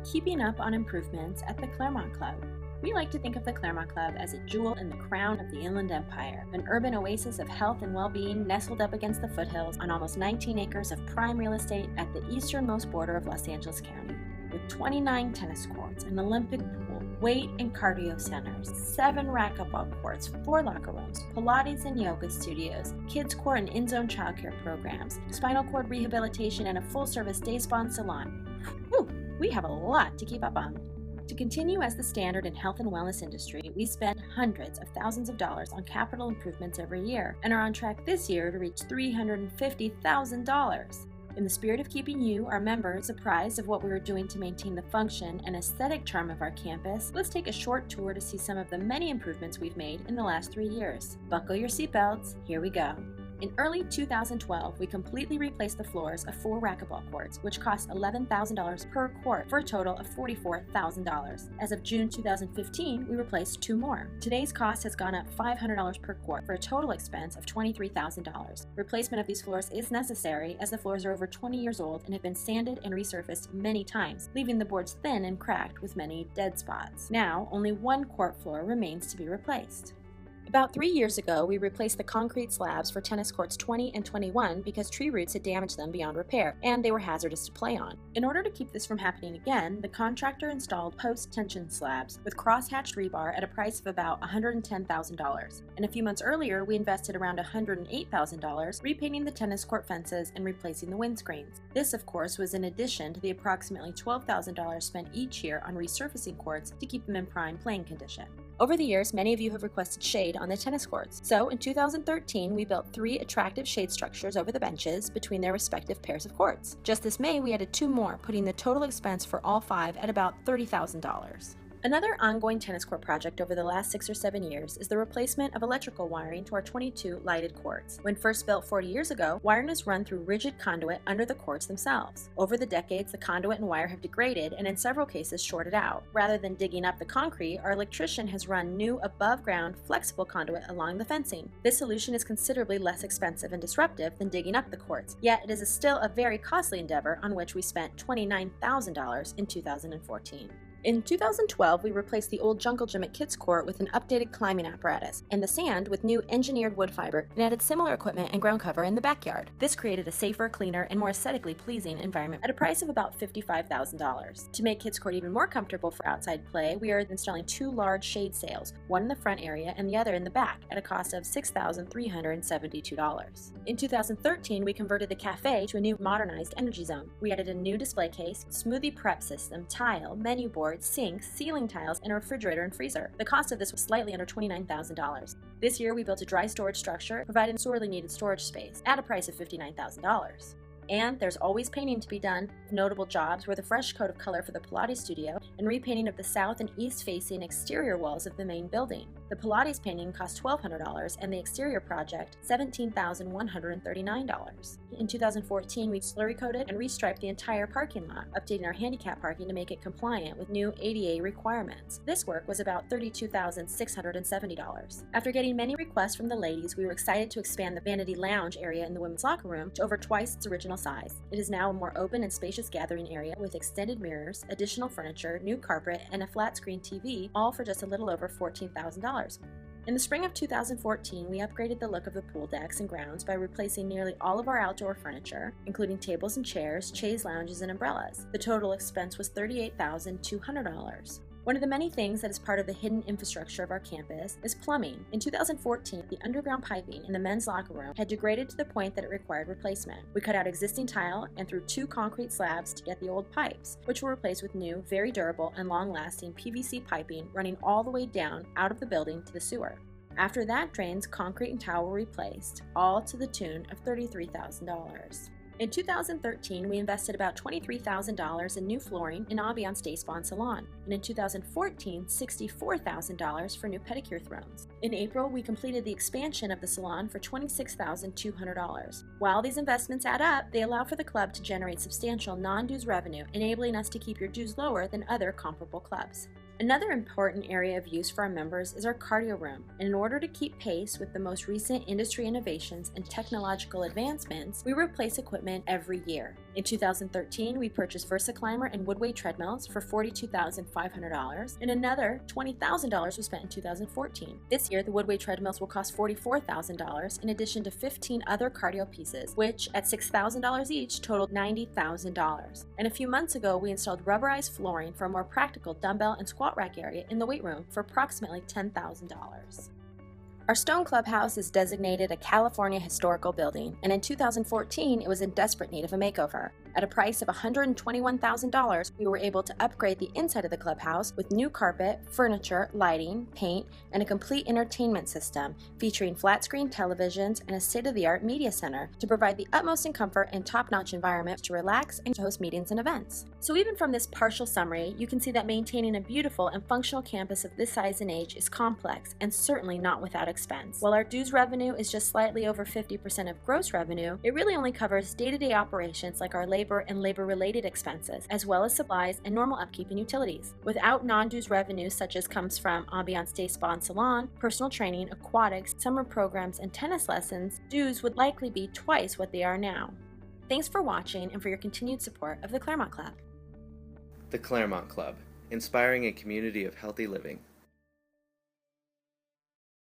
keeping up on improvements at the Claremont Club. We like to think of the Claremont Club as a jewel in the crown of the Inland Empire, an urban oasis of health and well-being nestled up against the foothills on almost 19 acres of prime real estate at the easternmost border of Los Angeles County. With 29 tennis courts, an Olympic pool, weight and cardio centers, 7 racquetball courts, 4 locker rooms, Pilates and yoga studios, kids court and in-zone childcare programs, spinal cord rehabilitation, and a full-service day spa and salon. Whew, we have a lot to keep up on. To continue as the standard in health and wellness industry, we spend hundreds of thousands of dollars on capital improvements every year and are on track this year to reach $350,000. In the spirit of keeping you, our members, apprised of what we are doing to maintain the function and aesthetic charm of our campus, let's take a short tour to see some of the many improvements we've made in the last 3 years. Buckle your seatbelts, here we go. In early 2012, we completely replaced the floors of 4 racquetball courts, which cost $11,000 per court for a total of $44,000. As of June 2015, we replaced 2 more. Today's cost has gone up $500 per court for a total expense of $23,000. Replacement of these floors is necessary as the floors are over 20 years old and have been sanded and resurfaced many times, leaving the boards thin and cracked with many dead spots. Now, only 1 court floor remains to be replaced. About 3 years ago, we replaced the concrete slabs for tennis courts 20 and 21 because tree roots had damaged them beyond repair, and they were hazardous to play on. In order to keep this from happening again, the contractor installed post-tension slabs with cross-hatched rebar at a price of about $110,000. And a few months earlier, we invested around $108,000 repainting the tennis court fences and replacing the windscreens. This, of course, was in addition to the approximately $12,000 spent each year on resurfacing courts to keep them in prime playing condition. Over the years, many of you have requested shade on the tennis courts. So in 2013, we built 3 attractive shade structures over the benches between their respective pairs of courts. Just this May, we added 2 more, putting the total expense for all 5 at about $30,000. Another ongoing tennis court project over the last 6 or 7 years is the replacement of electrical wiring to our 22 lighted courts. When first built 40 years ago, wiring is run through rigid conduit under the courts themselves. Over the decades, the conduit and wire have degraded and in several cases shorted out. Rather than digging up the concrete, our electrician has run new above-ground flexible conduit along the fencing. This solution is considerably less expensive and disruptive than digging up the courts, yet it is still a very costly endeavor on which we spent $29,000 in 2014. In 2012, we replaced the old jungle gym at Kids Court with an updated climbing apparatus, and the sand with new engineered wood fiber, and added similar equipment and ground cover in the backyard. This created a safer, cleaner, and more aesthetically pleasing environment at a price of about $55,000. To make Kids Court even more comfortable for outside play, we are installing 2 large shade sails, one in the front area and the other in the back, at a cost of $6,372. In 2013, we converted the cafe to a new modernized energy zone. We added a new display case, smoothie prep system, tile, menu board, sink, ceiling tiles, and a refrigerator and freezer. The cost of this was slightly under $29,000. This year, we built a dry storage structure, providing sorely needed storage space, at a price of $59,000. And there's always painting to be done. Notable jobs were the fresh coat of color for the Pilates studio and repainting of the south and east facing exterior walls of the main building. The Pilates painting cost $1,200 and the exterior project $17,139. In 2014, we slurry coated and restriped the entire parking lot, updating our handicap parking to make it compliant with new ADA requirements. This work was about $32,670. After getting many requests from the ladies, we were excited to expand the Vanity Lounge area in the women's locker room to over twice its original size. It is now a more open and spacious gathering area with extended mirrors, additional furniture, new carpet, and a flat screen TV, all for just a little over $14,000. In the spring of 2014, we upgraded the look of the pool decks and grounds by replacing nearly all of our outdoor furniture, including tables and chairs, chaise lounges, and umbrellas. The total expense was $38,200. One of the many things that is part of the hidden infrastructure of our campus is plumbing. In 2014, the underground piping in the men's locker room had degraded to the point that it required replacement. We cut out existing tile and threw 2 concrete slabs to get the old pipes, which were replaced with new, very durable and long-lasting PVC piping running all the way down out of the building to the sewer. After that drains, concrete and tile were replaced, all to the tune of $33,000. In 2013, we invested about $23,000 in new flooring in ambiance day spa and salon, and in 2014, $64,000 for new pedicure thrones. In April, we completed the expansion of the salon for $26,200. While these investments add up, they allow for the club to generate substantial non-dues revenue, enabling us to keep your dues lower than other comparable clubs. Another important area of use for our members is our cardio room, and in order to keep pace with the most recent industry innovations and technological advancements, we replace equipment every year. In 2013, we purchased VersaClimber and Woodway treadmills for $42,500, and another $20,000 was spent in 2014. This year, the Woodway treadmills will cost $44,000 in addition to 15 other cardio pieces, which at $6,000 each totaled $90,000. And a few months ago, we installed rubberized flooring for a more practical dumbbell and squat rack area in the weight room for approximately $10,000. Our stone clubhouse is designated a California historical building, and in 2014 it was in desperate need of a makeover. At a price of $121,000, we were able to upgrade the inside of the clubhouse with new carpet, furniture, lighting, paint, and a complete entertainment system featuring flat-screen televisions and a state-of-the-art media center to provide the utmost in comfort and top-notch environment to relax and to host meetings and events. So even from this partial summary, you can see that maintaining a beautiful and functional campus of this size and age is complex and certainly not without expense. While our dues revenue is just slightly over 50% of gross revenue, it really only covers day-to-day operations like our labor and labor-related expenses, as well as supplies and normal upkeep and utilities. Without non-dues revenue such as comes from ambiance day spa and salon, personal training, aquatics, summer programs, and tennis lessons, dues would likely be twice what they are now. Thanks for watching and for your continued support of the Claremont Club. The Claremont Club, inspiring a community of healthy living.